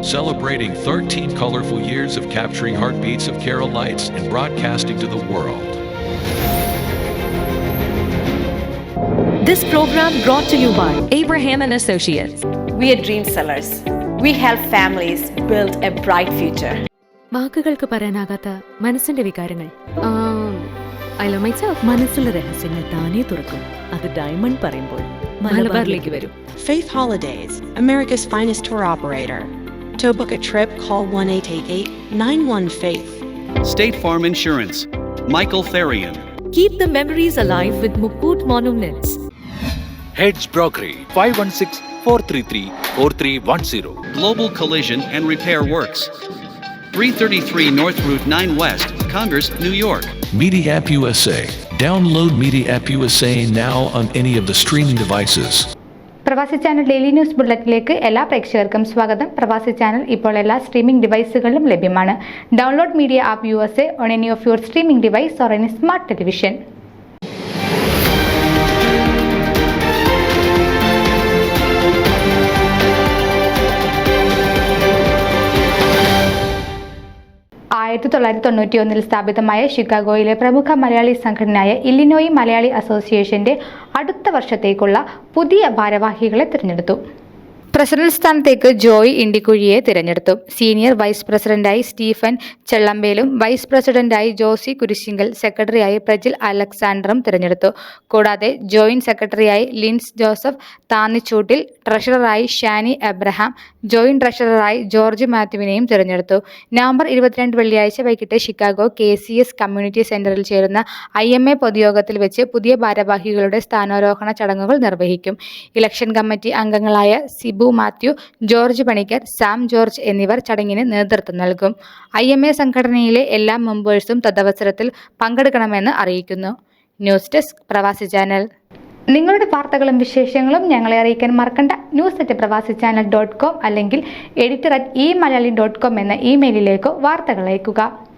celebrating 13 colorful years of capturing heartbeats of Keralites and broadcasting to the world. This program brought to you by Abraham and Associates. We are dream sellers. We help families build a bright future. വാക്കുകൾക്ക് പറയാനാകാത്ത മനസ്സിന്റെ വികാരങ്ങൾ. I love myself. മനസ്സിലെ രഹസ്യങ്ങൾ താനേ തുറക്കും. അത് diamond പറയുമ്പോൾ മലബാറിലേക്ക് വരും. Faith Holidays, America's finest tour operator. To book a trip, call 1-888-91-FAITH. State Farm Insurance, Michael Therian. Keep the memories alive with Mukut Monuments. Heads Brokery 516-433-4310. Global Collision and Repair Works, 333 North Route 9 West, Congress, New York. Media App USA. Download Media App USA now on any of the streaming devices. പ്രവാസി channel daily news ബുള്ളറ്റിലേക്ക് എല്ലാ പ്രേക്ഷകർക്കും സ്വാഗതം. പ്രവാസി channel ഇപ്പോൾ എല്ലാ streaming ഡിവൈസുകളിലും ലഭ്യമാണ്. Download media app USA on any of your streaming device or any smart television. ിൽ സ്ഥാപിതമായ ഷിക്കാഗോയിലെ പ്രമുഖ മലയാളി സംഘടനയായ ഇല്ലിനോയി മലയാളി അസോസിയേഷന്റെ അടുത്ത വർഷത്തേക്കുള്ള പുതിയ ഭാരവാഹികളെ തിരഞ്ഞെടുത്തു. പ്രസിഡന്റ് സ്ഥാനത്തേക്ക് ജോയ് ഇണ്ടിക്കുഴിയെ തിരഞ്ഞെടുത്തു. സീനിയർ വൈസ് പ്രസിഡന്റായി സ്റ്റീഫൻ ചെള്ളമ്പേലും വൈസ് പ്രസിഡന്റായി ജോസി കുരിശിങ്കൽ, സെക്രട്ടറിയായി പ്രജിൽ അലക്സാണ്ടറും തിരഞ്ഞെടുത്തു. കൂടാതെ ജോയിന്റ് സെക്രട്ടറിയായി ലിൻസ് ജോസഫ് താന്നിച്ചൂട്ടിൽ, ട്രഷററായി ഷാനി എബ്രഹാം, ജോയിന്റ് ട്രഷററായി ജോർജ് മാത്യുവിനെയും തിരഞ്ഞെടുത്തു. നവംബർ 22 വെള്ളിയാഴ്ച വൈകിട്ട് ഷിക്കാഗോ KCS കമ്മ്യൂണിറ്റി സെന്ററിൽ ചേരുന്ന IMA പൊതുയോഗത്തിൽ വെച്ച് പുതിയ ഭാരവാഹികളുടെ സ്ഥാനാരോഹണ ചടങ്ങുകൾ നിർവഹിക്കും. ഇലക്ഷൻ കമ്മിറ്റി അംഗങ്ങളായ Sibu Mathew, George Panicker, Sam George എന്നിവർ ചടങ്ങിന് നേതൃത്വം നൽകും. IMA സംഘടനയിലെ എല്ലാ മെമ്പേഴ്സും തദവസരത്തിൽ പങ്കെടുക്കണമെന്ന് അറിയിക്കുന്നു. ന്യൂസ് ഡെസ്ക് പ്രവാസി ചാനൽ. നിങ്ങളുടെ വാർത്തകളും വിശേഷങ്ങളും ഞങ്ങളെ അറിയിക്കാൻ മറക്കണ്ട. news@pravasichannel.com അല്ലെങ്കിൽ editor@eMalayali.com എന്ന ഇമെയിലിലേക്ക് വാർത്തകൾ അയക്കുക.